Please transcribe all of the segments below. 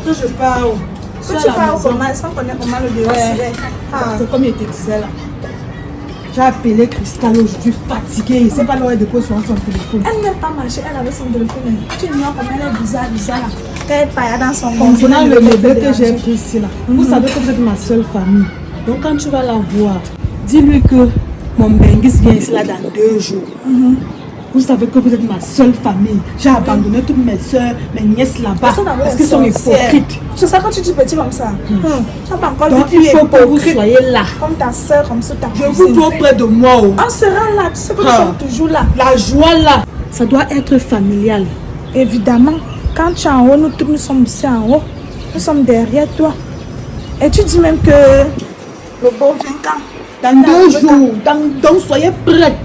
Que je parle. Que tu parles comment? Sans connaître comment le débat serait. C'est comme il te disait là. J'ai appelé Cristal aujourd'hui fatiguée. C'est pas l'heure de poser sur son téléphone. Elle n'aime pas marcher, elle avait son téléphone. Tu ignores comment elle est bizarre là. Elle paille dans son concernant le bébé que j'ai pris ici là. Vous savez que vous êtes ma seule famille. Donc quand tu vas la voir, dis-lui que mon Bengis vient ici là dans 2 jours. Vous savez que vous êtes ma seule famille. J'ai abandonné toutes mes soeurs, mes nièces là-bas. Parce qu'ils sont hypocrites. C'est ça quand tu dis petit comme ça. Tu n'as pas encore donc il faut que vous soyez là. Comme ta soeur, comme ça ta cousine. Je vous dois près de moi. On sera là. Tu sais que nous sommes toujours là. La joie là, ça doit être familial. Évidemment, quand tu es en haut, nous tous nous sommes ici en haut. Nous sommes derrière toi. Et tu dis même que le beau vient quand? Dans 2 jours. Donc soyez prêts.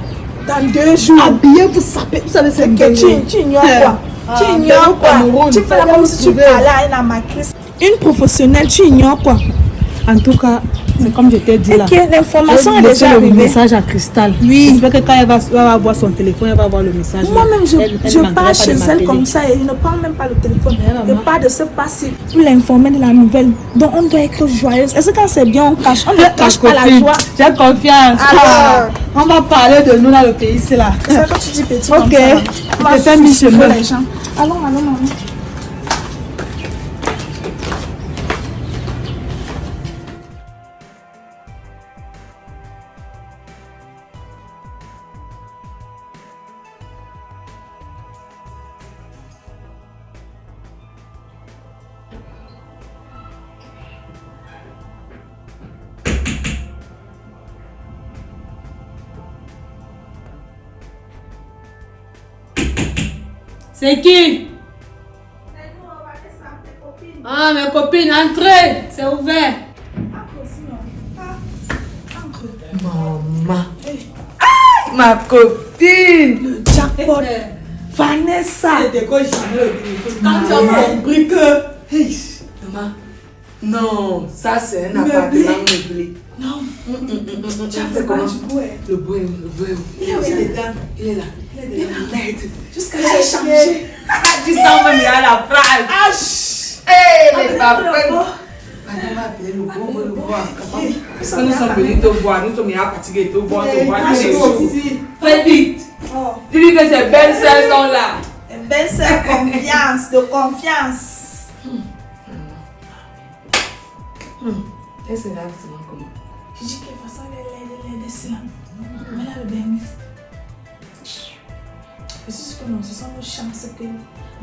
Dans 2 jours. Habillez-vous, sapez. Vous savez, c'est que tu ignores quoi? Tu ignores quoi? Tu fais là comme si tu parlais à une amatrice. Une professionnelle, tu ignores quoi? En tout cas, c'est comme je t'ai dit là. L'information est déjà arrivée. Le message à Cristal. Oui. J'espère que quand elle va voir son téléphone, elle va voir le message. Moi-même, je parle chez elle comme ça et je ne parle même pas le téléphone. Je parle de ce passé pour l'informer de la nouvelle. Donc on doit être joyeuse. Est-ce que quand c'est bien, on cache? On ne cache pas la joie. J'ai confiance. Alors, on va parler de nous dans le pays, c'est là. C'est ça que tu dis petit. Ok. On va faire mis chez les gens. Allons, maman. C'est qui? Ah, mes copines, entrez, c'est ouvert. Maman. Ma copine. Le jackpot. Vanessa. Quand tu as compris que... Maman, non, ça c'est un appartement meublé. Non. Tu as fait comment? Le bouet. Il est là. Jusqu'à j'ai changé. Tu sens même à la phrase. Hé, les papas. On va appeler le beau, on va le voir. Parce que nous sommes venus te voir, nous sommes fatigués de te voir, Fais vite. Dis-lui que ses belles-sœurs sont là. Belles-sœurs, de confiance. Est-ce que là, c'est comment? Je dis que de toute façon, elle est là. Mais là, le Bengis. Je suis sûre que non, ce sont nos chances que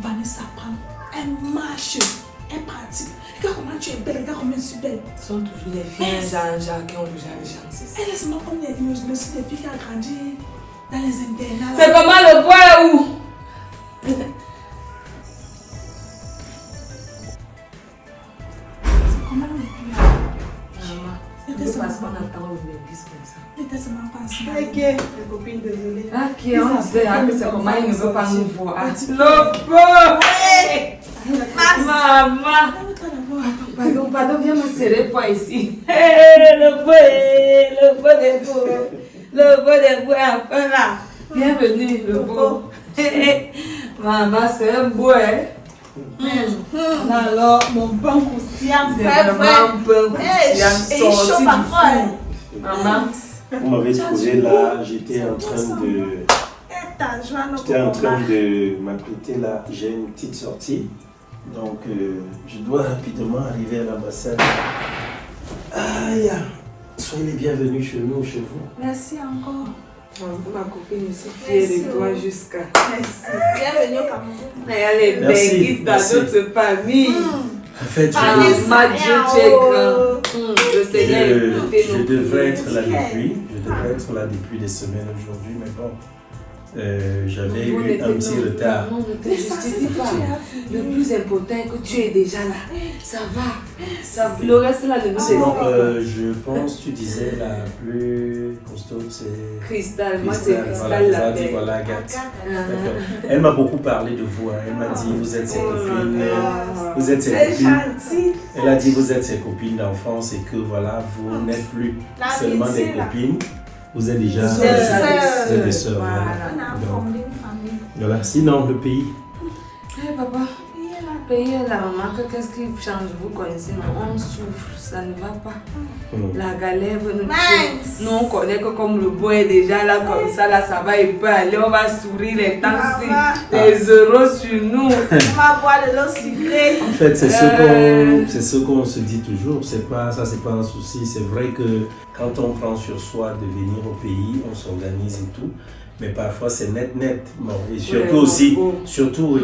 Vanessa prend. Elle marche, elle pratique. Regarde comment tu es belle, regarde comment je suis belle. Ce sont toujours les filles Jean-Jacques qui ont déjà les chances. Elle est seulement comme les filles qui ont grandi dans les internats. C'est comment le bois où? C'est comment le bois? Maman, je ne sais pas ce qu'on attend au Bengis comme ça. Était seulement pas ça. Ok, les copines, désolées. Ok, on sait que c'est comment il ne veut pas nous voir. Le beau! Maman! Pardon, viens me serrer toi ici. Le beau des beaux. Le beau des beaux est enfin là. Bienvenue, le beau. Maman, c'est un beau, hein? Alors, mon bon croustillant, c'est vraiment un bon croustillant. Et il chauffe parfois. Maman. Vous m'avez trouvé là, j'étais en train de m'apprêter là, j'ai une petite sortie. Donc je dois rapidement arriver à l'ambassade. Aïe, soyez les bienvenus chez nous, chez vous. Merci encore. Ma copine, je suis fière de toi jusqu'à. Merci. Bienvenue au Cameroun. Elle est Bengis dans notre famille. En fait, tu es grand. Je devrais être là depuis des semaines aujourd'hui, mais bon. J'avais eu un petit retard. Non, ne te justifie pas. Le plus important est que tu es déjà là. Ça va. Le reste là, ne nous je pense, tu disais la plus costaud, c'est Cristal. Moi, c'est Cristal la belle. Voilà, Agathe. Elle m'a beaucoup parlé de vous. Elle m'a dit, vous êtes ses copines. Vous êtes ses copines. Elle a dit, vous êtes ses copines d'enfance et que voilà, vous n'êtes plus seulement des copines. Vous êtes déjà des sœurs. On a formé une famille. Voilà. Sinon, le pays. Papa. payer la maman, qu'est-ce qui change? Vous connaissez, on souffre, ça ne va pas. La galère veut nous tuer. Nous, on connaît que comme le bois est déjà là, comme ça, là, ça va, il peut aller, on va sourire les taxis, les euros sur nous. On va boire de l'eau sucrée. En fait, c'est ce qu'on se dit toujours. C'est pas un souci. C'est vrai que quand on prend sur soi de venir au pays, on s'organise et tout. Mais parfois c'est net. Bon, et surtout aussi,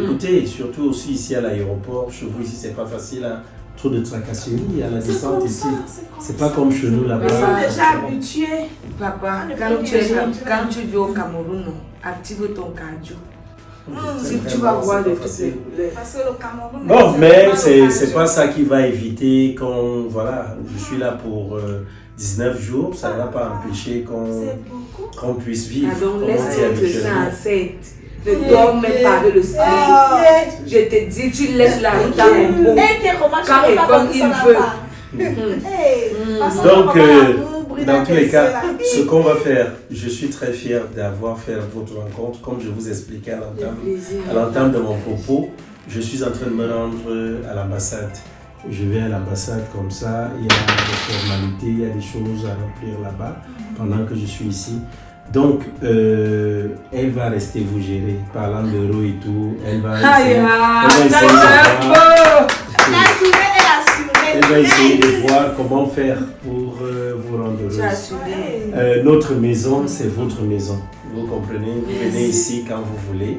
écoutez, surtout aussi ici à l'aéroport, chez vous ici c'est pas facile, hein. Trop de tracasseries à la descente ici. C'est pas comme chez nous là-bas. Ils sont déjà habitués. Papa, quand tu vis au Cameroun, active ton cardio. Si tu vas voir le truc. Parce que le Cameroun. Bon, mais c'est pas ça qui va éviter qu'on. Voilà, je suis là pour 19 jours, ça ne va pas empêcher qu'on puisse vivre. Ah donc laisse-le ça à 7. Ne dors même pas avec le stress. Je te dis, tu laisses la route à mon beau. Quand et comme il veut. Donc, dans tous les cas, ce qu'on va faire, je suis très fier d'avoir fait votre rencontre. Comme je vous expliquais à l'entame de mon propos, je suis en train de me rendre à l'ambassade. Je vais à l'ambassade comme ça, il y a des formalités, il y a des choses à remplir là-bas pendant que je suis ici. Donc, elle va rester vous gérer, parlant d'euros et tout. Elle va essayer de voir comment faire pour vous rendre heureuse. Notre maison, c'est votre maison. Vous comprenez? Vous venez ici quand vous voulez.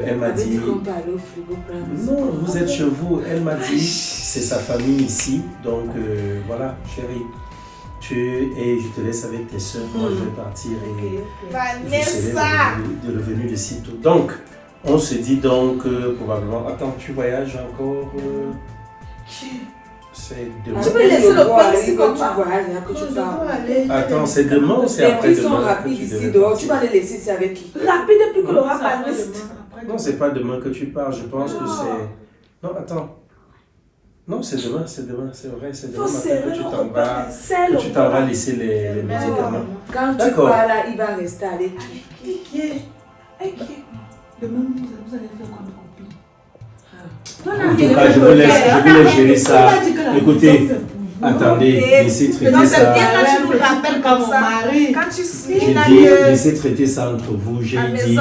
Elle m'a dit... Non, vous êtes chez vous. Elle m'a dit, c'est sa famille ici. Donc, voilà, chérie. Et je te laisse avec tes soeurs. Moi, je vais partir et je serai revenu de sitôt. Donc, on se dit donc probablement... Attends, tu voyages encore c'est demain. Tu peux laisser le point ici comme ça. Attends, c'est demain ou c'est après demain? Les prix sont rapides ici dehors. Tu vas les laisser ici avec qui? Rapide depuis que le roi parle. Non, c'est pas demain que tu pars. Je pense que c'est... Non, attends. Non, c'est demain, c'est vrai, c'est demain matin que tu t'en vas laisser les médicaments. Quand tu pars là, il va rester avec qui? Demain, vous allez faire comme copine. En tout cas, je vous laisse gérer ça. Écoutez, attendez, laissez traiter ça. C'est bien quand tu nous rappelles comme ça. Quand tu J'ai dit, laissez traiter ça entre vous. J'ai dit,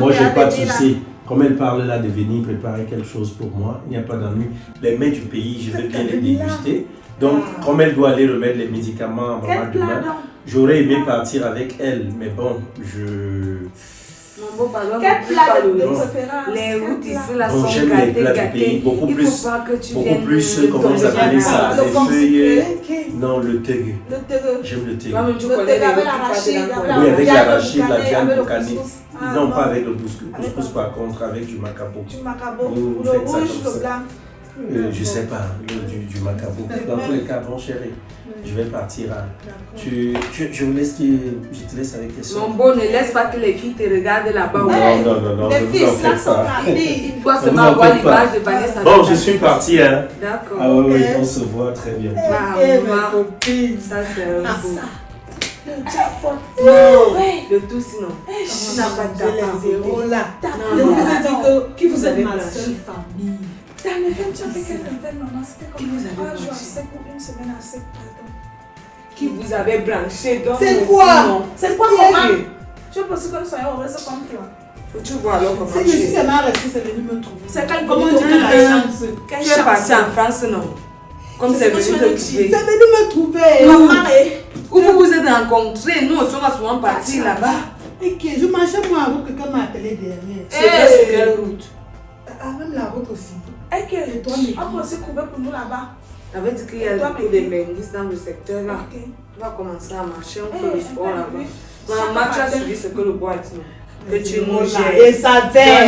moi, j'ai pas de souci. Comme elle parle là de venir préparer quelque chose pour moi, il n'y a pas d'ennui. Les mets du pays, je vais bien les déguster. Donc, comme elle doit aller remettre les médicaments à maman demain, j'aurais aimé partir avec elle. Mais bon, Mon beau pardon, quel plat de préférence? Les routes ici là sont j'aime les plats du pays, beaucoup plus, comment vous appelez ça, les feuilles, non, le tegu. J'aime le tegu. Oui, avec l'arachide, la viande boucanée. Non, pas avec le couscous, par contre, avec du macabo. Vous faites ça comme ça. Je sais pas, du macabo. Dans tous les cas, bon chéri, je vais partir. Je te laisse avec tes soeurs. Mon beau, ne laisse pas que les filles te regardent là-bas. Non, les filles là sont rapides. Il doit seulement avoir l'image de Vanessa. Bon, je suis parti, hein. D'accord. Ah oui, on se voit très bien. Ça c'est un beau. Non, le tout sinon. Tu n'as pas de Je vous ai dit que qui vous êtes ma seule famille. Qui vous avait blanché donc c'est quoi? C'est quoi comment? Tu veux que nous soyons heureux, c'est comme toi. Faut tu vois alors comment tu es. C'est ma restée, c'est venu me trouver. C'est quel comment tu as la chance? Tu es parti en France, non? Comme c'est venu te trouver. C'est venu me trouver. Maman, où vous vous êtes rencontrés? Nous aussi on va souvent partir là-bas. Ok, je marchais moi avant que quelqu'un m'a appelé derrière. C'est sur quelle route? Même la route aussi. On peut aussi trouver pour nous là-bas. Ça veut dire qu'il y a beaucoup de mendices dans le secteur là. On va commencer à marcher, on fait le sport là-bas. Maman, tu as suivi ce que le bois dit, non? Que tu nous gères. Et ça fait.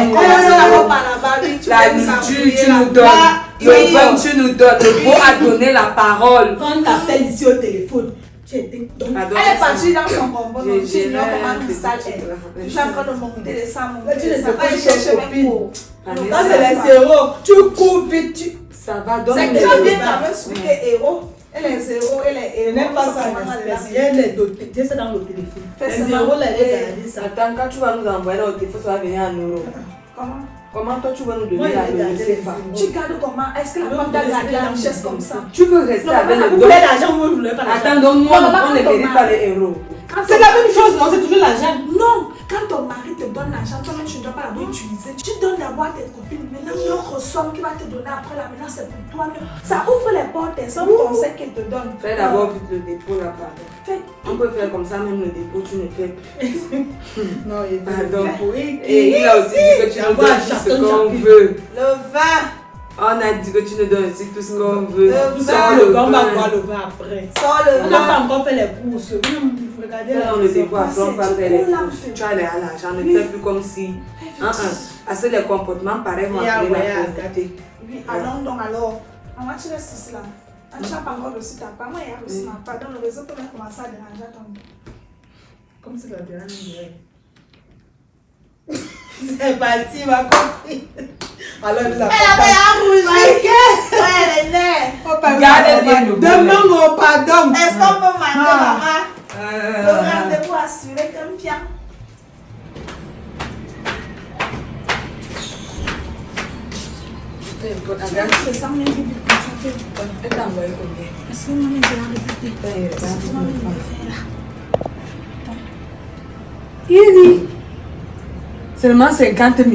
La nourriture, tu nous donnes. Le vin, tu nous donnes. Le beau a donné la parole. Quand on t'appelle ici au téléphone, elle est partie dans son combo. Tu ignores comment il s'agit. Je suis en train de monter les sangs. Tu ne sais pas chercher mes cours. Quand c'est les zéros, tu cours vite. Ça va donc. C'est très bien quand même expliquer héros. Elle est zéro, elle est héros. N'aime pas ça, elle est dotée. C'est dans le téléphone. Les zéros, elle est dans ça. Attends, quand tu vas nous envoyer dans le téléphone, ça va venir à nous. Comment? Comment toi tu vas nous donner la CFA? Tu gardes comment? Est-ce que la femme t'a gardé la richesse comme ça? Tu veux rester avec le Vous dos? voulez l'argent, vous ne voulez pas l'argent. Attends, donc moi, on ne mérite pas les héros. C'est la même chose, non? C'est toujours l'argent. Non, quand ton mari te donne l'argent, toi-même tu ne dois pas l'abord utiliser. Tu donnes d'abord à tes copines. Maintenant, l'autre somme qu'il va te donner après là, maintenant c'est pour toi-même. Ça ouvre les portes des sommes qu'on sait qu'elle te donne. Fais d'abord vite le dépôt là, pardon. On peut faire comme ça, même le dépôt, tu ne fais plus. Non, il est Pardon. Et il a aussi dit que tu nous donnes tout ce qu'on veut. Le vin. On a dit que tu nous donnes aussi tout ce qu'on veut. Vous Sans savez, le on va vin. boire le vin après. Sors le On n'a pas encore fait les courses. Vous regardez Fais la dans le maison. dépôt, après on va faire les courses. Tu as l'argent, ne fais plus comme si. Parce que les comportements pareils vont appeler la pauvreté. Oui, allons donc alors. Maman, tu restes ici là. Tu n'as pas encore reçu ta part. Moi, il y a reçu ma part. Donc, le réseau peut même commencer à déranger à ton. Comme c'est la dernière nuit. C'est parti, ma copine. Alors, elle a Elle est née. Gardez bien le Demande mon pardon. Est-ce qu'on peut manger, maman? Le rendez-vous assuré comme bien. Je sens même vite comme ça. Elle t'a envoyé combien? Est-ce que maman est là? Est-ce que maman est là? Il seulement 50 000.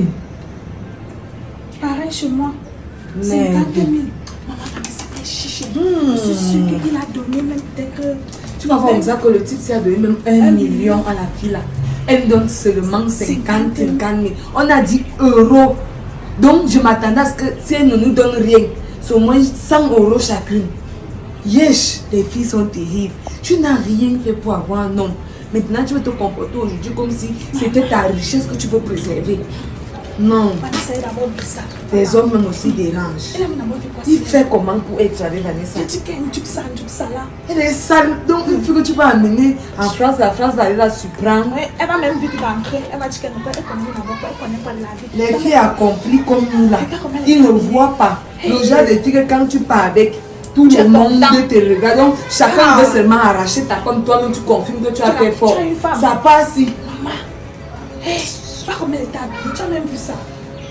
Pareil chez moi. Mais 50 000. Maman m'a dit c'était chiché. Je suis sûre qu'il a donné même peut-être que. Tu vas voir ça que le type s'est donné même 1 million à la fille là. Elle donne seulement 50 000. On a dit euros. Donc je m'attendais à ce que si elle ne nous donne rien, c'est au moins 100 euros chacune. Yesh, les filles sont terribles. Tu n'as rien fait pour avoir un homme. Maintenant tu veux te comporter aujourd'hui comme si c'était ta richesse que tu veux préserver. Non. Les hommes même aussi dérangent. Il fait comment pour être avec Vanessa? Elle est sale. Donc il faut que tu vas amener en France. La France va aller la surprendre. Elle va même vite rentrer. Elle va dire qu'elle ne connaît pas la vie. Les filles accomplis comme nous là, ils ne voient pas. Le genre de filles que quand tu pars avec, tout le monde te regarde. Donc chacun veut seulement arracher ta comme toi-même tu confirmes que tu as fait fort. Ça passe. Maman. Tu vois comment elle t'a habillée, tu as même vu ça.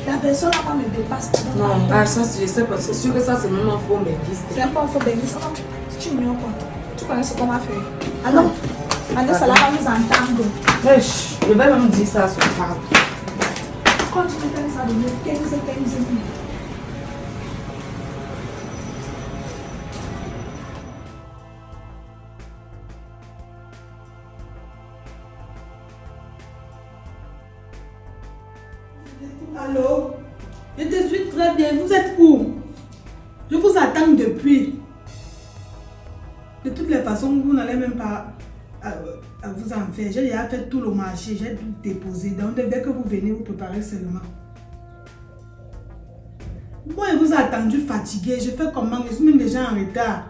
La personne là me dépasse. Non, ça je sais pas, c'est sûr que ça c'est même un faux bénéfice. C'est pas un faux bénéfice. Tu ignores quoi? Tu connais ce qu'on va faire. Ah non. Vanessa là va nous entendre. Je vais même dire ça à son frère. Quand tu me donnes ça de 15 000. Allô? Je te suis très bien. Vous êtes où? Je vous attends depuis. De toutes les façons, vous n'allez même pas à vous en faire. J'ai déjà fait tout le marché, j'ai tout déposé. Donc, dès que vous venez, vous préparez seulement. Moi, je vous ai attendu fatigué. Je fais comment? Je suis même déjà en retard.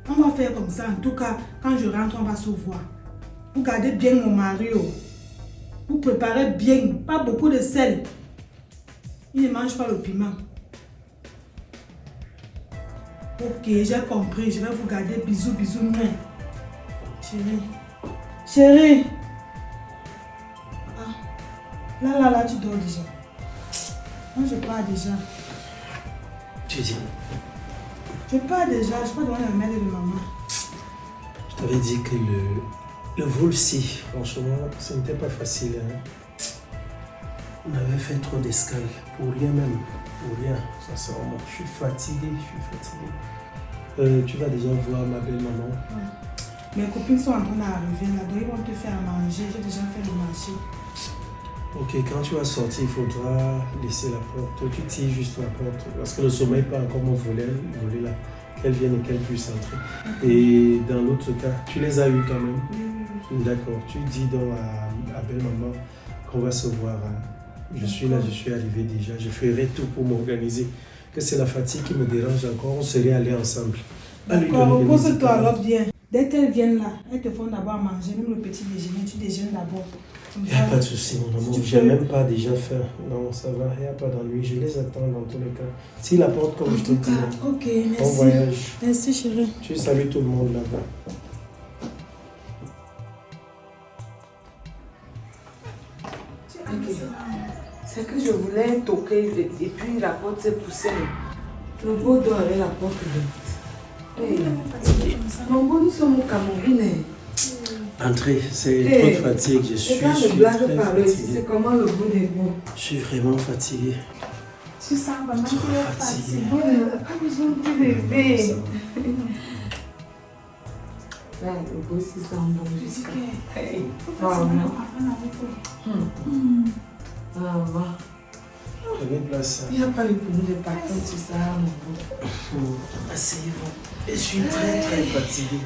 On va faire comme ça. En tout cas, quand je rentre, on va se voir. Vous gardez bien mon mari. Vous préparez bien, pas beaucoup de sel. Il ne mange pas le piment. Ok, j'ai compris. Je vais vous garder. Bisous, bisous, mais. Chérie. Chérie. Ah. Là, tu dors déjà. Moi, je pars déjà. Tu dis? Je pars déjà. Je peux donner la mère de maman. Je t'avais dit que le vol-ci, franchement, ce n'était pas facile. Hein. On avait fait trop d'escales, pour rien même, pour rien, sincèrement. Je suis fatigué. Tu vas déjà voir ma belle-maman. Ouais. Mes copines sont en train d'arriver là, donc ils vont te faire manger. J'ai déjà fait le marché. Ok, quand tu vas sortir, il faudra laisser la porte. Tu tires juste la porte, parce que le sommeil pas encore mon volet là, qu'elle vienne et qu'elle puisse entrer. Et dans l'autre cas, tu les as eu quand même? Oui. D'accord, tu dis donc à belle-maman qu'on va se voir. Je suis là, je suis arrivé déjà. Je ferai tout pour m'organiser. Que c'est la fatigue qui me dérange encore, on serait allés ensemble. D'accord, repose-toi alors bien. Dès qu'elles viennent là, elles te font d'abord manger, même le petit déjeuner, tu déjeunes d'abord. Il n'y a pas de souci, mon amour. Je n'ai même pas déjà faim. Non, ça va, il n'y a pas d'ennui. Je les attends dans tous les cas. Si la porte, comme je te dis. Ok, merci. Bon voyage. Merci, chérie. Tu salues tout le monde là-bas. C'est que je voulais toquer et puis la porte s'est poussée. Le beau doit aller la porte ouverte. Hey. Mon beau, nous sommes au Cameroun. Entrez, c'est trop de fatigue, je suis Quand je très blague par ici, fatigué. c'est comment le bout des mots. Je suis vraiment fatigué. Tu sens vraiment qu'il est Fatigué. fatigué. On n'a pas besoin de bébé. Là, le beau, c'est ça, bon jusqu'à. Hey. Maman. Maman. Prenez place. Il n'y a pas le bout de partout, c'est ça, mon beau. Asseyez-vous. Je suis très fatigué.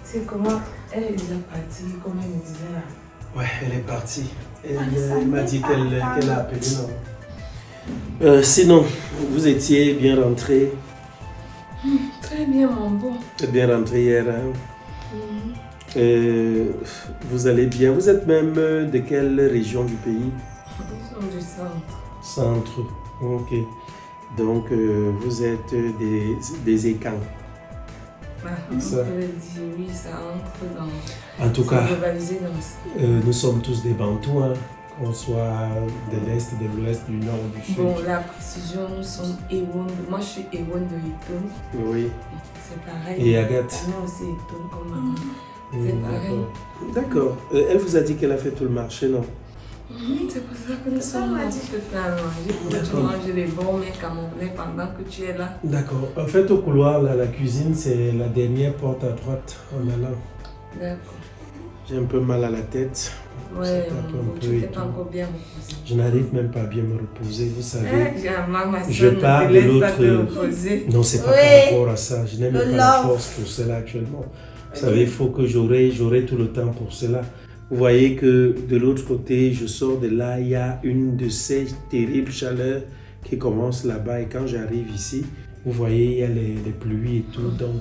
C'est comment elle est déjà partie, comme elle me disait là. Ouais, elle est partie. Elle m'a dit qu'elle a appelé, non. Sinon, vous étiez bien rentré. Très bien, mon beau. Bien rentré hier. Hein? Vous allez bien. Vous êtes même de quelle région du pays? Nous sommes du centre. Centre. Ok. Donc, vous êtes des écans. On Ça. peut dire oui, ça entre dans. En tout cas, c'est globalisé dans. nous sommes tous des Bantous, hein, qu'on soit de l'Est, de l'Ouest, du Nord ou du Sud. Bon, la précision, nous sommes Ewon. Moi, je suis Ewon de Eton. Oui. C'est pareil. Et Agathe? Moi aussi, Eton comme maman. C'est pareil. D'accord. Elle vous a dit qu'elle a fait tout le marché, non? C'est pour ça que nous sommes là. Tu peux faire à manger pour que tu manges les bons mets camerounais pendant que tu es là. D'accord. En fait, au couloir, là, la cuisine, c'est la dernière porte à droite en allant. D'accord. J'ai un peu mal à la tête. Ouais, Ça tape mon beau, un tu peu et t'es pas tout. encore bien reposé. Je n'arrive même pas à bien me reposer, vous savez. Ma Je soeur ne pars te de laisse pas te l'autre. reposer. Non, c'est pas Oui. par rapport à ça. Je n'ai même Le pas la love. force pour cela actuellement. Vous savez, il faut que j'aurai tout le temps pour cela. Vous voyez que de l'autre côté, je sors de là, il y a une de ces terribles chaleurs qui commence là-bas. Et quand j'arrive ici, vous voyez, il y a les pluies et tout. Donc,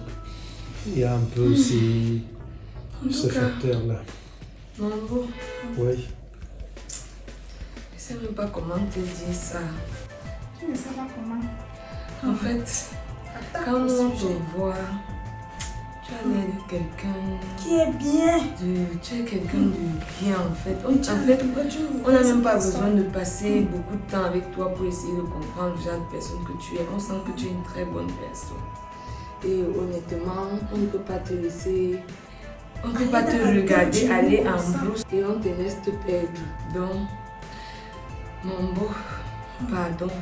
il y a un peu aussi ce facteur-là. Mon beau, Oui. je sais même pas comment te dire ça. Tu ne sais pas comment. En fait, quand on te voit, tu as l'air de quelqu'un Qui est bien. tu es quelqu'un de bien en fait. On n'a même pas besoin de passer beaucoup de temps avec toi pour essayer de comprendre le genre de personne que tu es. On sent que tu es une très bonne personne. Et honnêtement, on ne peut pas te laisser, on ne peut pas te regarder aller en brousse et on te laisse te perdre. Donc, mon beau, pardon.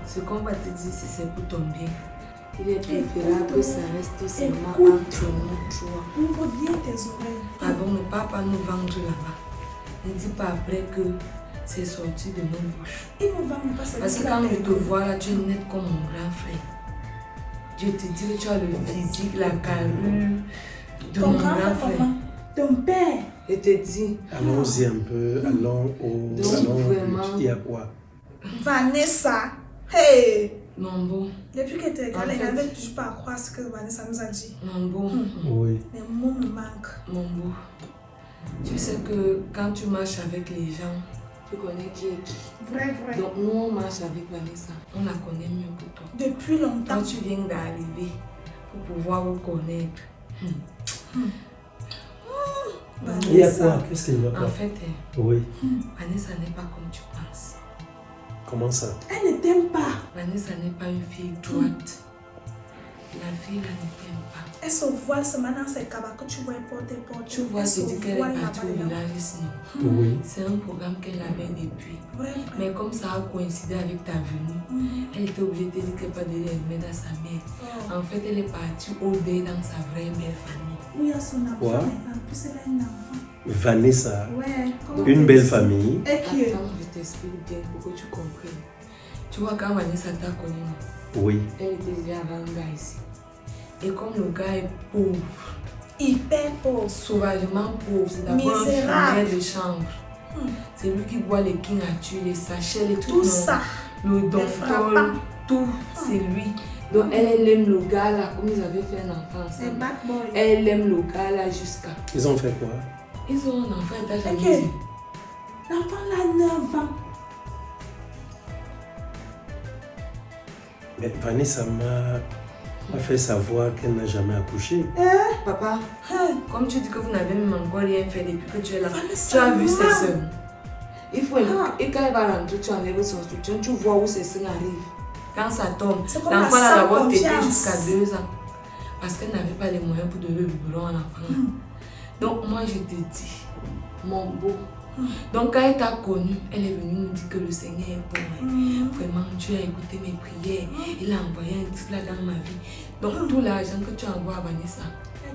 Ce qu'on va te dire, si c'est pour ton bien, il est préférable que ça reste seulement entre nous trois. Ouvre bien tes oreilles. Pardon, ne pas nous vendre là-bas. Ne dis pas après que c'est sorti de nos bouches. Il ne va même pas savoir. Parce que quand je te vois là, tu es net comme mon grand frère. Je te dis que tu as le physique, la carrure de Ton mon grand grand frère, frère. comment? Ton père. Je te dis, Allons-y un peu, allons Donc, salon. vraiment. Il y a quoi? Vanessa. Hey. mon beau, Depuis qu'elle te regarde, En elle fait- n'avait toujours pas à croire ce que Vanessa nous a dit. mon beau, Oui. Les mots me manquent. mon beau. Tu sais que quand tu marches avec les gens, tu connais qui est qui. Vrai. Donc nous, on marche avec Vanessa. On la connaît mieux que toi. Depuis longtemps. Quand tu viens d'arriver, pour pouvoir vous connaître. Il y a Vanessa. quoi? Qu'est-ce qu'il y a En pas? fait, Oui. Vanessa n'est pas comme tu penses. Comment ça? Elle ne t'aime pas. Vanessa n'est pas une fille droite. La fille là ne t'aime pas. Elle se voile seulement dans ses cabas que tu vois porter. Tu vois, je dis qu'elle est partie au village ici. Oui. C'est un programme qu'elle avait depuis. Vrai. Mais comme ça a coïncidé avec ta venue, elle était obligée de te dire qu'elle n'est pas de remettre à sa mère. Oh. En fait, elle est partie au dé dans sa vraie belle famille. Oui, il y a son enfant. Quoi? En plus, elle a un enfant. Vanessa, Ouais. Comment une on belle dit? famille. Et qui est? Attends, je t'explique bien pour que tu comprennes. Tu vois, quand Vanessa t'a connu, Oui. elle était déjà avant un gars ici. Et comme le gars est pauvre, Hyper pauvre. sauvagement pauvre, c'est d'abord un Misérable. fumeur de chambre. C'est lui qui boit les King Arthur, les sachets, les trucs. Tout non. ça. Le docteur, frappants. tout, c'est lui. Donc elle aime le gars là, comme ils avaient fait un enfant C'est ensemble. bad boy. Elle aime le gars là jusqu'à. Ils ont fait quoi? Ils ont un enfant, t'as jamais Ok. dit. L'enfant là, 9 ans. Mais Vanessa m'a fait savoir qu'elle n'a jamais accouché. Papa, comme tu dis que vous n'avez même encore rien fait depuis que tu es là, Vanessa, tu as vu ses maman. soeurs. Il faut, et quand elle va rentrer, tu enlèves son soutien, tu vois où ses seins arrivent. Quand ça tombe, l'enfant a d'abord tété jusqu'à 2 ans. Parce qu'elle n'avait pas les moyens pour donner le biberon à l'enfant. Donc moi je te dis, mon beau. Donc quand elle t'a connu, elle est venue nous dire que le Seigneur est bon. Vraiment, Dieu a écouté mes prières. Il a envoyé un type là dans ma vie. Donc tout l'argent que tu envoies à Vanessa,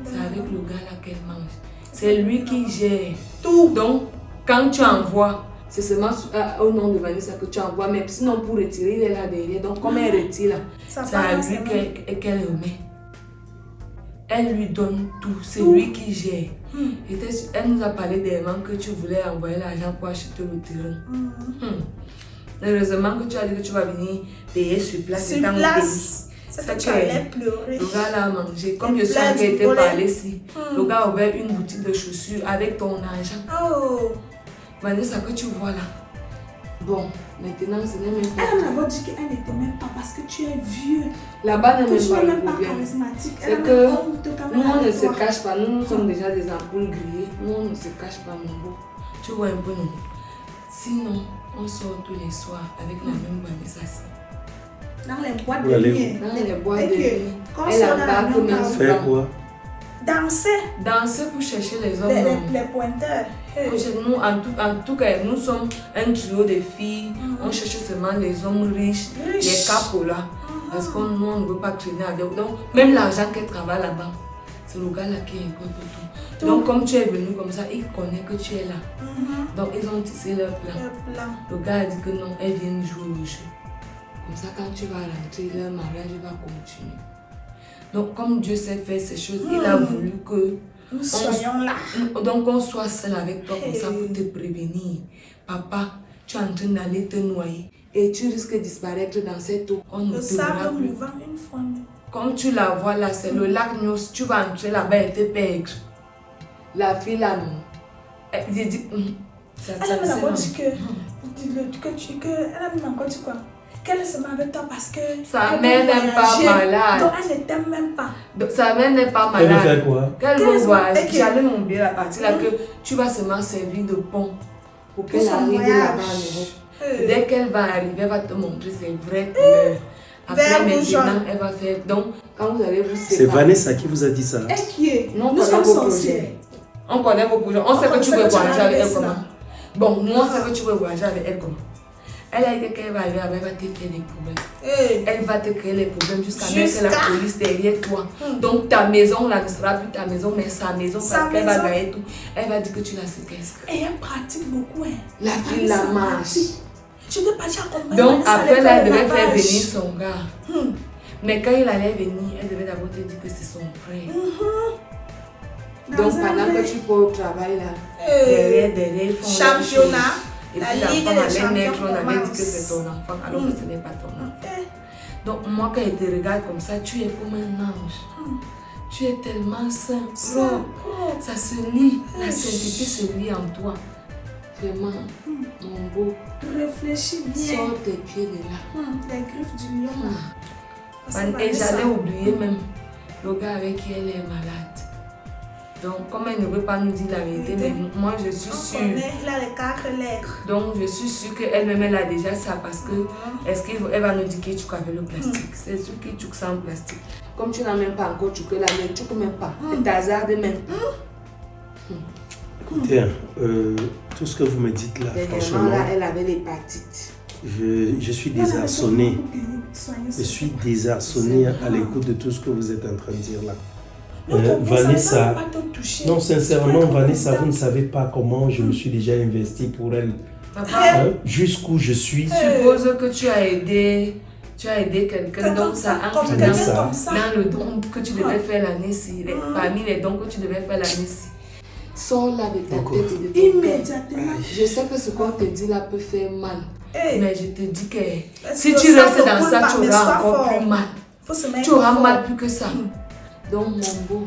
c'est avec le gars là qu'elle mange. C'est lui qui gère tout. Donc quand tu envoies, c'est seulement au nom de Vanessa que tu envoies. Mais sinon pour retirer, il est là derrière. Donc comme elle retire là, c'est à lui qu'elle remet. Elle lui donne tout, c'est lui qui gère. Elle nous a parlé des manques que tu voulais envoyer l'argent pour acheter le terrain. Heureusement que tu as dit que tu vas venir payer sur place. Sur place, c'est que tu allais pleurer. Le gars l'a mangé. Comme je suis en train de parler ici, le gars a ouvert une boutique de chaussures avec ton argent. Oh! Vanessa, que tu vois là. Bon, maintenant, ce n'est même pas. Elle m'a d'abord dit qu'elle n'était même pas parce que tu es vieux. Là-bas, n'est même pas le même pas problème. charismatique. C'est que nous, on ne se cache pas. Nous sommes déjà des ampoules grillées. Nous, on ne se cache pas, mon beau. Tu vois un peu, non? Sinon, on sort tous les soirs avec la même Vanessa. Dans les boîtes de nuit. Dans les boîtes de nuit. Elle embarque même souvent. Faire quoi? Danser pour chercher les hommes. Les pointeurs. Nous, en tout cas, nous sommes un trio de filles. On cherche seulement les hommes riches, les capos là. Parce qu'on ne veut pas traîner avec. Donc, même l'argent qu'elle travaille là-bas, c'est le gars là qui importe tout. Donc, comme tu es venu comme ça, il connaît que tu es là. Donc, ils ont tissé leur plan. Le gars a dit que non, elle vient jouer au jeu. Comme ça, quand tu vas rentrer, leur mariage va continuer. Donc, comme Dieu sait faire ces choses, il a voulu que nous soyons là. Donc, on soit seul avec toi comme ça pour te prévenir. Papa, tu es en train d'aller te noyer et tu risques de disparaître dans cette eau. On ne te verra plus. Comme tu la vois là, c'est le lac Nyos. Tu vas entrer là-bas et te perdre. La fille là, non. J'ai dit, elle m'a d'abord dit que elle a même encore dit quoi? Qu'elle se met avec toi parce que sa mère n'est pas malade. Donc elle ne t'aime même pas. Donc sa mère n'est pas malade. Elle veut faire quoi? Qu'elle veut voyager. J'allais m'oublier la partie là que tu vas seulement servir de pont pour qu'elle arrive là-bas en Europe. Dès qu'elle va arriver, elle va te montrer ses vraies couleurs. Après maintenant, elle va faire. Donc quand vous allez vous séparer. C'est Vanessa qui vous a dit ça? Elle qui est? Non, nous sommes sorcières. On connaît vos projets. On sait que tu veux voyager avec elle comment. Bon, nous on sait que tu veux voyager avec elle comment. Elle a dit qu'elle va arriver, elle va te faire des problèmes. Elle va te créer les problèmes jusqu'à mettre la police derrière toi. Donc ta maison là ne sera plus ta maison, mais sa maison parce qu'elle va gagner tout. Elle va dire que tu la séquestres. Et elle pratique beaucoup. La fille la marche. Je n'ai pas dit à combien. Donc après là, elle devait faire venir son gars. Mais quand il allait venir, elle devait d'abord te dire que c'est son frère. Donc pendant que tu pars au travail là, derrière, ils font championnat. Et puis l'enfant allait naître, on avait dit que c'est ton enfant, alors que ce n'est pas ton enfant. Donc moi quand je te regarde comme ça, tu es comme un ange. Tu es tellement saint, propre. Ça se lit, la sainteté se lit en toi. Vraiment, mon beau. Réfléchis bien. Sors tes pieds de là. Les griffes du lion. Et j'allais oublier même le gars avec qui elle est malade. Donc, comme elle ne veut pas nous dire la vérité, mais moi je suis sûre. Il a les 4 lettres. Donc, je suis sûre qu'elle-même elle a déjà ça parce que est-ce qu'elle va nous dire que tu avec le plastique? C'est sûr que tu ça en plastique. Comme tu n'as même pas encore tué la main, tu ne peux même pas. C'est hasard de même. Écoutez, tout ce que vous me dites là, franchement, là, elle avait l'hépatite. Je suis désarçonné. Je suis désarçonné à l'écoute de tout ce que vous êtes en train de dire là. Vanessa, non sincèrement Vanessa, vous ne savez pas comment je me suis déjà investi pour elle. Jusqu'où je suis. Suppose que tu as aidé quelqu'un, donc ça entre dans le don que tu devais faire l'année-ci, parmi les dons que tu devais faire l'année-ci. Sors là avec ta tête et de ton immédiatement. Je sais que ce qu'on te dit là peut faire mal, mais je te dis que si que tu restes dans ça, ça, tu auras encore plus mal. Tu auras mal plus que ça. Donc mon beau,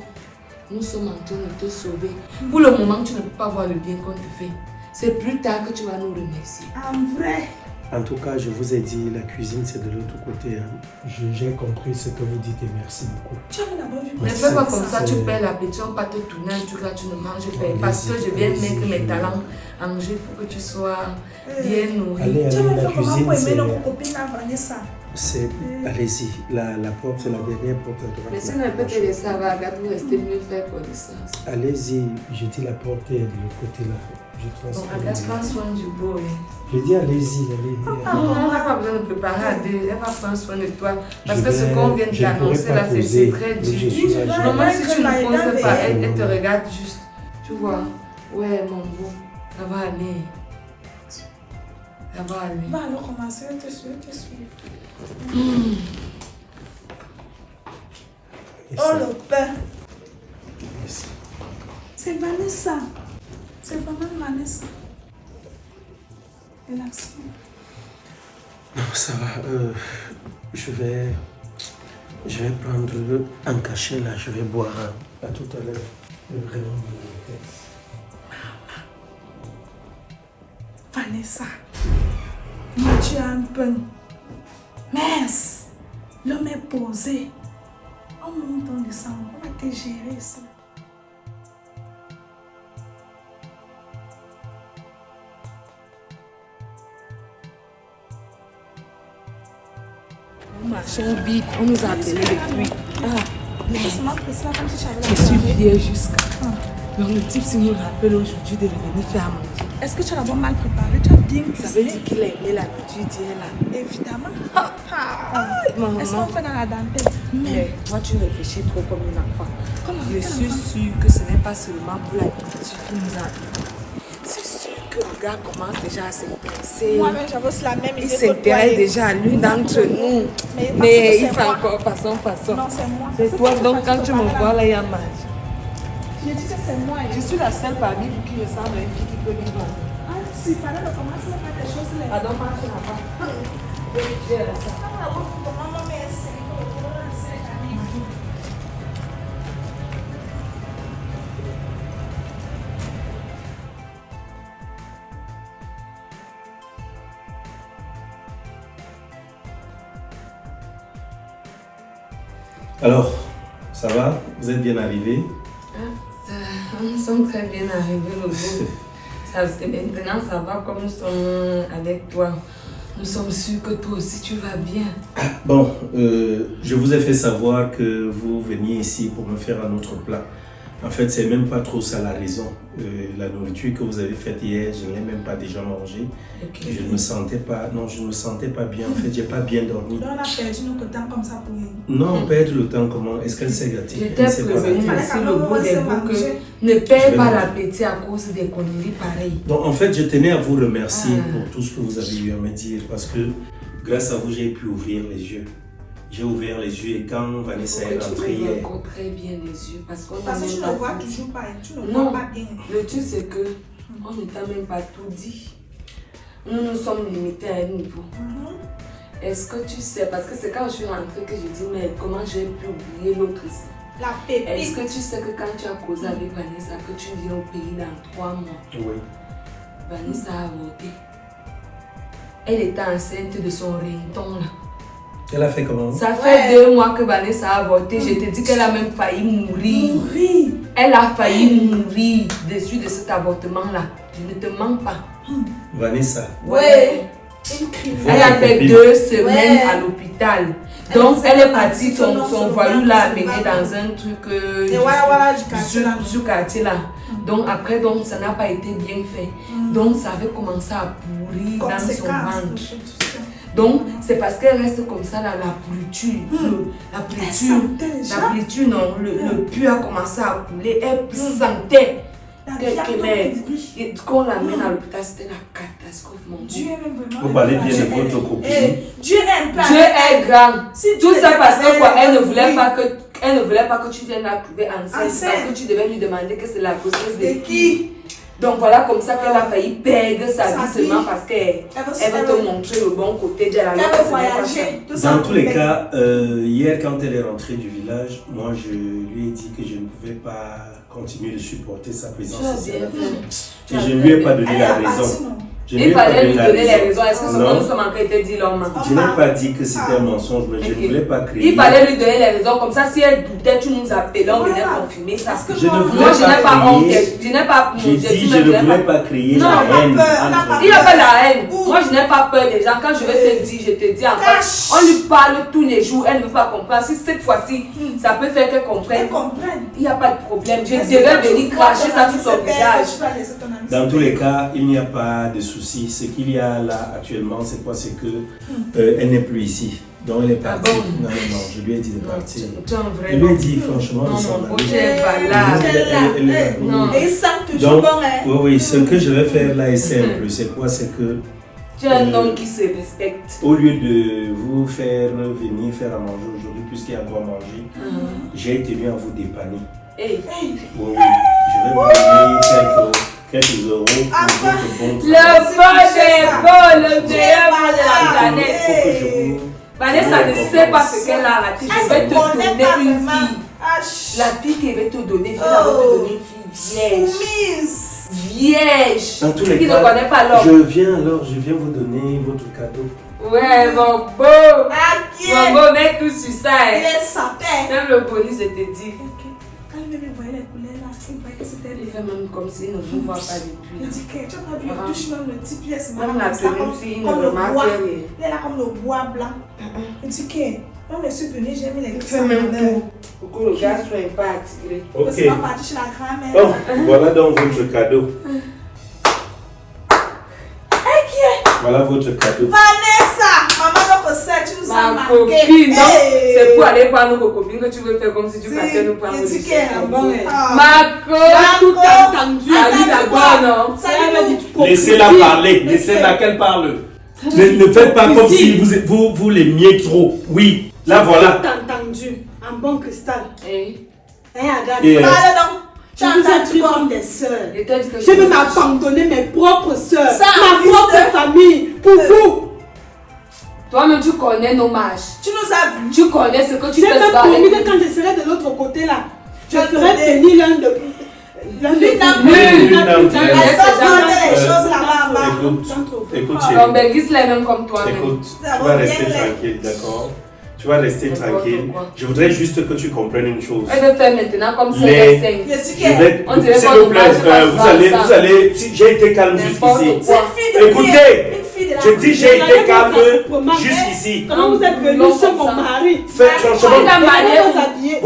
nous sommes en train de te sauver. Pour le moment, tu ne peux pas voir le bien qu'on te fait. C'est plus tard que tu vas nous remercier. En vrai. En tout cas, je vous ai dit, la cuisine, c'est de l'autre côté. Hein. J'ai compris ce que vous dites et merci beaucoup. Tu avais d'abord vu. Ne fais pas comme ça, tu perds l'appétit, on va pas te tourner un truc là, tu ne manges pas. Parce que je viens de mettre mes talents à manger, il faut que tu sois bien nourri. Allez, la cuisine, c'est... Allez-y, la porte, c'est la dernière porte à droite. Mais si on ne peut te laisser avoir, regarde, vous restez mieux faire connaissance. Allez-y, je dis la porte est de l'autre côté là. Donc, regarde, prends soin du beau. Je dis allez-y, allez. On n'a pas besoin de préparer à deux, elle va prendre soin de toi. Parce que ce qu'on vient de t'annoncer là, c'est très dur. Normalement, si tu ne poses pas, elle te regarde juste. Tu vois, ouais, mon beau, ça va aller. Ça va aller. Va alors commencer, je te suis. Oh le pain. C'est Vanessa. C'est vraiment Vanessa. Relax. Non, ça va. Je vais prendre un cachet là. Je vais boire à tout à l'heure. Vraiment de vitesse. Vanessa. Moi, tu as un pain. Mince. L'homme est posé. On monte en descend. On va te gérer ça. Nous marchons vite, on nous a appelés depuis. Je suis fière jusqu'à. Donc le type, s'il nous rappelle aujourd'hui de revenir faire à manger. Est-ce que tu as d'abord mal préparé? Tu as bien Ça veut dire qu'il a aimé la nourriture d'hier là. Évidemment. Maman. Est-ce qu'on fait dans la dentelle? Mais toi, tu réfléchis trop comme une enfant. Je suis sûre que ce n'est pas seulement pour la nourriture qui nous a appelés. C'est sûr que le gars commence déjà à s'intéresser. Moi-même, j'avais aussi la même idée. Il s'intéresse déjà à l'une d'entre nous. Mais il fait encore façon. Non, c'est moi. C'est toi, donc quand tu me vois là, il y a mal. Je dis que c'est moi. Je suis la seule parmi vous qui ressemble à une fille qui peut vivre. Ah, si, pendant le commencement, pas des choses. Pardon, marche là-bas. Je vais ça. Maman, merci. Alors, ça va? Vous êtes bien arrivés? Nous sommes très bien arrivés, le beau. Maintenant, ça va comme nous sommes avec toi. Nous sommes sûrs que toi aussi, tu vas bien. Bon, je vous ai fait savoir que vous veniez ici pour me faire un autre plat. En fait, c'est même pas trop ça la raison. La nourriture que vous avez faite hier, je ne l'ai même pas déjà mangée. Okay. Je ne me sentais pas bien. En fait, j'ai pas bien dormi. Donc, on a perdu notre temps comme ça pour rien. Non, perdre le temps comment? Est-ce qu'elle s'est gâtée? Je t'ai prévenu ici le bout des bouts que ne perds pas l'appétit à cause des conneries pareilles. Donc, en fait, je tenais à vous remercier pour tout ce que vous avez eu à me dire parce que grâce à vous, j'ai pu ouvrir les yeux. J'ai ouvert les yeux et quand Vanessa est rentrée hier... Tu ouvres très bien les yeux parce que tu ne vois toujours pas, tu ne vois pas bien. Le truc c'est que on ne t'a même pas tout dit. Nous sommes limités à un niveau. Est-ce que tu sais, parce que c'est quand je suis rentrée que j'ai dit mais comment j'ai pu oublier l'autre ici? La pépite. Est-ce que tu sais que quand tu as causé avec Vanessa que tu viens au pays dans 3 mois? Oui. Vanessa a avorté. Elle était enceinte de son rington là. Elle a fait comment? Ça fait 2 mois que Vanessa a avorté. Je te dis qu'elle a même failli mourir. Elle a failli mourir dessus de cet avortement-là. Je ne te mens pas. Vanessa? Ouais. Elle a fait 2 semaines à l'hôpital. Donc elle est partie, son voyou l'a amenée dans un truc du quartier là. Donc après, donc, ça n'a pas été bien fait. Donc ça avait commencé à pourrir dans son ventre. Donc, c'est parce qu'elle reste comme ça dans la pourriture. La pourriture, non, le pu a commencé à couler. Elle sentait qu'on l'amène à l'hôpital, c'était la catastrophe, mon Dieu. Vous parlez bien de votre copine. Dieu est grand. Dieu est grand. Tout ça parce que quoi, elle ne voulait pas que tu viennes la trouver enceinte. Parce que tu devais lui demander que c'est la grossesse de qui. Donc voilà comme ça qu'elle a failli perdre sa vie seulement parce qu'elle veut te montrer le bon côté de la voyager. Dans tous les cas, hier quand elle est rentrée du village, moi je lui ai dit que je ne pouvais pas continuer de supporter sa présence ici. Et je ne lui ai pas donné la raison. Il fallait lui donner les raisons. Est-ce que ce que nous sommes en train de dire l'homme? Je n'ai pas dit que c'était un mensonge, mais je ne voulais pas créer. Il fallait lui donner les raisons. Comme ça, si elle doutait, tu nous appelais, on venait confirmer ça. Je ne voulais Moi, je n'ai pas honte. créer. Je n'ai pas. J'ai dit, je ne voulais pas créer Non, la haine. il n'y a pas la haine. Moi, je n'ai pas peur des gens. Quand je vais te dire, je te dis en face. On lui parle tous les jours. Elle ne veut pas comprendre. Si cette fois-ci, ça peut faire qu'elle comprenne. Il n'y a pas de problème. Je devrais venir cracher ça sur son visage. Dans tous les cas, il n'y a pas de souci. Ce qu'il y a là actuellement, c'est quoi? C'est que elle n'est plus ici. Donc elle est partie. Non, je lui ai dit de partir. Je lui ai dit franchement de s'en aller. Non. Et il sent toujours bon, hein. Oui, ce que je vais faire là est simple. C'est quoi? C'est que tu es un homme qui se respecte. au lieu de vous faire venir faire à manger aujourd'hui, puisqu'il y a quoi manger, j'ai tenu à vous dépanner. Hey. Oui, je vais vous donner quelques euros pour votre bon travail. Le bon est bon, le meilleur bon de la planète. Il faut que je vous... Vanessa ne sait pas ce qu'elle a raté. Je vais te donner une fille. La fille qui va te donner, je vais te donner une fille vierge. Dans tous les qui cas, ne connaît pas l'homme. je viens vous donner votre cadeau. Ouais, mon beau. Mon beau, mets tout sur ça. Il est sapin. Même le bonus, je te dis. Quand il voyait les couleurs là, il voyait que c'était Il fait même comme s'il ne nous voit pas depuis. Il dit que tu as pas vu, il touche même le petit pièce. Même la tenue, il ne remarque rien. Il est là comme le bois blanc. Il dit que, quand je suis venue, j'ai mis les Il fait même tout. Pour que le gars soit pas attiré. Parce que Ok. c'est pas parti chez la grand-mère. Oh, voilà donc votre cadeau. Voilà votre cadeau. Vanessa, maman notre sœur, tu nous as Ma marqué. copine, non? C'est pour aller voir nos copines que tu veux faire comme si tu partais nous prendre Il des dit que, choses. ah. Marco, tout entendu. Salut d'abord, non? Laissez-la parler, laissez-la qu'elle parle. Ne faites pas comme si vous l'aimiez trop. Oui, là voilà. Tout entendu, en bon cristal. Eh, Hein, Agathe? Et, Parle donc. Je vous ai pris comme des sœurs. je t'ai dit que Je vais m'abandonner mes propres sœurs, Ça, ma fils propre de- famille, pour vous. toi-même, tu connais nos marches. Tu nous as vus. Tu connais ce que tu J'ai fais même souvent promis avec que nous. quand je serai de l'autre côté là, je Je ferai te venir l'un de L'une d'entre vous. L'une L'un d'entre d'entre elles. vous. Elle c'est sort jamais- les choses là-bas. là-bas. Écoute, Donc, chérie. Benguis, elle est même comme toi-même. Écoute, tu vas rester tranquille, d'accord? Tu vas rester tranquille. Je voudrais juste que tu comprennes une chose. Elle veut faire maintenant comme ça, Les- elle est Je dis cinq. que Je vais, On dirait s'il qu'on vous nous plaît, marche pas vous allez, si j'ai été calme N'importe jusqu'ici. c'est une fille de Écoutez, bien, une fille de la je dis j'ai été Regardez calme votre maman. jusqu'ici. Comment vous êtes venu Non, chez comme mon ça. mari? Faites franchement. Il a marié. Comment vous habillez?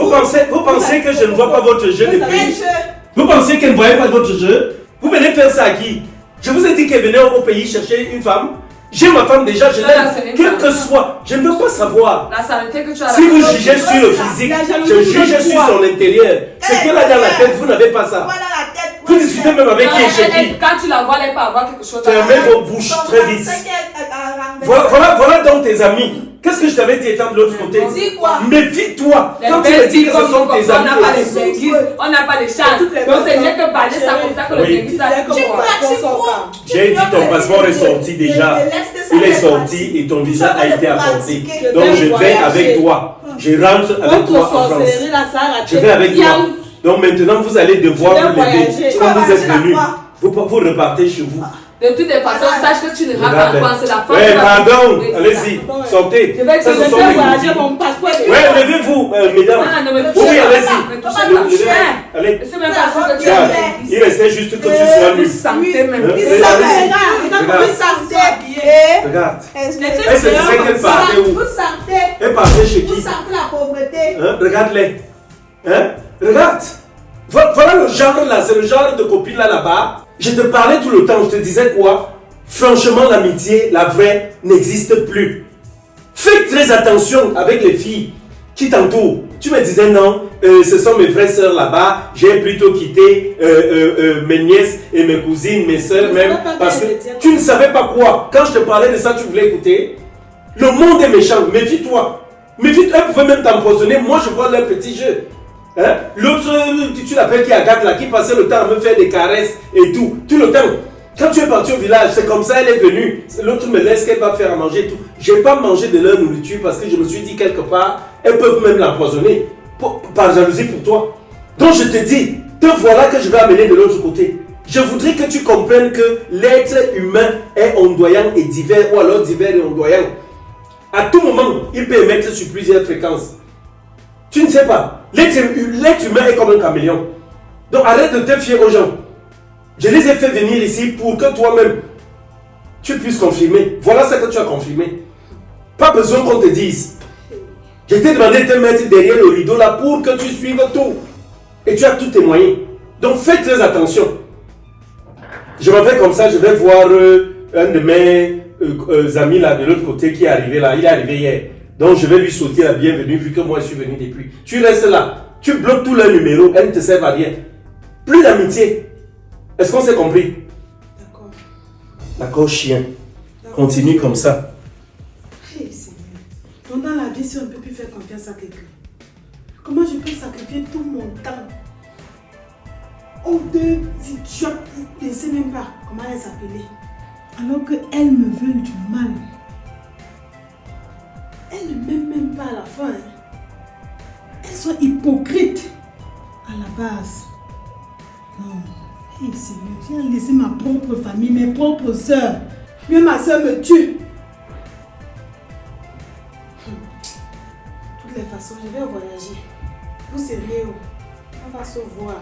Vous pensez que je ne vois pas votre jeu Un depuis? jeu. Vous pensez qu'elle ne voyait pas votre jeu? Vous venez faire ça à qui? Je vous ai dit qu'elle venait au pays chercher une femme. J'ai ma femme déjà, je Ça, l'aime. c'est une Quel femme. que soit, je ne veux pas savoir. La saleté que tu as Si vous là. jugez sur le physique, La jalousie je de juge sur toi. son intérieur. C'est qu'elle a dans la tête, vous n'avez pas ça. Voilà la tête. Vous discutez même avec qui et chez qui. Quand tu la vois, elle peut avoir quelque chose à Fermez faire. vos bouches très vite. Voilà donc tes amis. Qu'est-ce que je t'avais dit étant de l'autre côté? Dis quoi? Méfie-toi. Les Quand tu me belles dis filles que ce comme sont nous, tes on n'a pas amis. de benguis, on n'a pas de chance. Toutes les Donc c'est personnes. mieux que parler ça comme ça que le Oui. benguis ça C'est tu comme vois. ça. J'ai dit ton passeport est sorti déjà. Il est sorti et ton visa a été apporté. Donc je vais avec toi. Je rentre avec Votre toi en France. sorcellerie là, ça a raté. Je vais avec toi. Bien. Donc maintenant vous allez devoir Je vais vous lever. voyager. Quand Tu vas vous êtes voyager venus, là-bas. vous repartez chez vous. De toutes les façons, sache que tu ne vas pas Regardez. penser la femme. Ouais, qui va- pardon. Oui, c'est Allez-y, ça. sortez. Je vais te Ça, ce laisser sont mes voyager cousines. mon passeport. Ouais, levez-vous, mesdames. Ah, ne me Oui, touchez pas. allez-y. Ne touchez pas. Levez-vous. Allez. Je sais même pas ce que tu Regarde, as il restait juste que tu sois dit. nu. Santé même. Hein? Il Allez, s'en allez-y. regarde. Vous sentez. Regarde. Est-ce Elle se disait qu'elle partait où? Vous sentez. Elle partait chez Vous qui? sentez la pauvreté. Hein? Regarde-les. Hein? Regarde. Voilà le genre là, c'est le genre de copine là-bas. Je te parlais tout le temps, je te disais quoi? Franchement, l'amitié, la vraie, n'existe plus. Faites très attention avec les filles qui t'entourent. Tu me disais non, ce sont mes vraies sœurs là-bas. J'ai plutôt quitté mes nièces et mes cousines, mes sœurs Je même. savais pas Parce que qu'elles étaient tu ne savais pas quoi. Quand je te parlais de ça, tu voulais écouter. Le monde est méchant, méfie-toi. Méfie-toi, elles pouvaient même t'empoisonner. Moi, je vois leur petit jeu. Hein? L'autre, tu l'appelles qui Agathe là, qui passait le temps à me faire des caresses et tout. Tout le temps. Quand tu es parti au village, c'est comme ça, elle est venue. L'autre me laisse qu'elle va faire à manger et tout. Je n'ai pas mangé de leur nourriture parce que je me suis dit quelque part, elles peuvent même l'empoisonner par jalousie pour toi. Donc je te dis, te voilà que je vais amener de l'autre côté. Je voudrais que tu comprennes que l'être humain est ondoyant et divers, ou alors divers et ondoyant. À tout moment, il peut émettre sur plusieurs fréquences. Tu ne sais pas. L'être humain est comme un caméléon. Donc arrête de te fier aux gens. Je les ai fait venir ici pour que toi-même, tu puisses confirmer. Voilà ce que tu as confirmé. Pas besoin qu'on te dise. Je t'ai demandé de te mettre derrière le rideau là pour que tu suives tout. Et tu as tout témoigné. Donc fais très attention. Je m'en vais comme ça, je vais voir un de mes amis là de l'autre côté qui est arrivé là. Il est arrivé hier. Donc je vais lui sauter la bienvenue vu que moi je suis venu depuis. Tu restes là. Tu bloques tous leurs numéros. Elles ne te servent à rien. Plus d'amitié. Est-ce qu'on s'est compris? D'accord. D'accord, chien. Continue comme ça. Hey, Seigneur. Donc dans la vie, si on ne peut plus faire confiance à quelqu'un, comment je peux sacrifier tout mon temps aux deux idiotes, je ne sais même pas comment elles s'appelaient, alors qu'elles me veulent du mal. Elles ne m'aiment même pas à la fin. Elles sont hypocrites à la base. Non. Hey, Seigneur, j'ai laissé ma propre famille, mes propres soeurs. Même ma soeur me tue. De toutes les façons, je vais voyager. Vous seriez où? On va se voir.